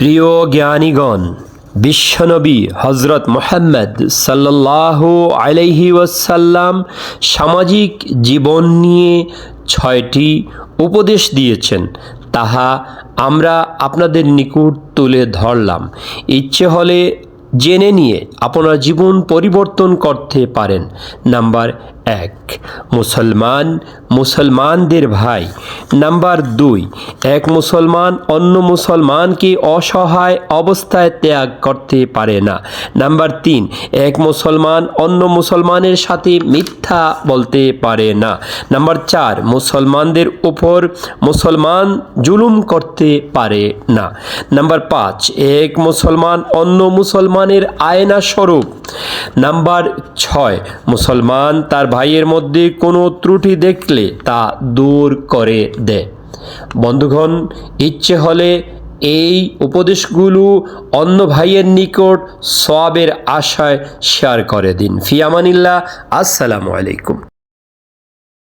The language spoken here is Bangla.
প্রিয় জ্ঞানীগণ, বিশ্বনবী হজরত মুহাম্মদ সাল্লাল্লাহু আলাইহি ওয়াসাল্লাম সামাজিক জীবন নিয়ে 6টি উপদেশ দিয়েছেন, তাহা আমরা আপনাদের নিকট তুলে ধরলাম। ইচ্ছে হলে জেনে নিয়ে আপনার জীবন পরিবর্তন করতে পারেন। নাম্বার 1, মুসলমানদের ভাই। নাম্বার 2, এক মুসলমান অন্য মুসলমানকে অসহায় অবস্থায় ত্যাগ করতে পারে না। নাম্বার 3, এক মুসলমান অন্য মুসলমানের সাথে মিথ্যা বলতে পারে না। নাম্বার 4, মুসলমানদের উপর মুসলমান জুলুম করতে পারে না। নাম্বার 5, এক মুসলমান অন্য মুসলমানের আয়না স্বরূপ। নাম্বার 6, মুসলমান তার ভাইয়ের মধ্যে কোনো ত্রুটি দেখলে তা দূর করে দেয়। বন্ধুগণ, ইচ্ছে হলে এই উপদেশগুলো অন্য ভাইয়ের নিকট সওয়াবের আশায় শেয়ার করে দিন। ফি আমানিল্লাহ। আসসালামু আলাইকুম।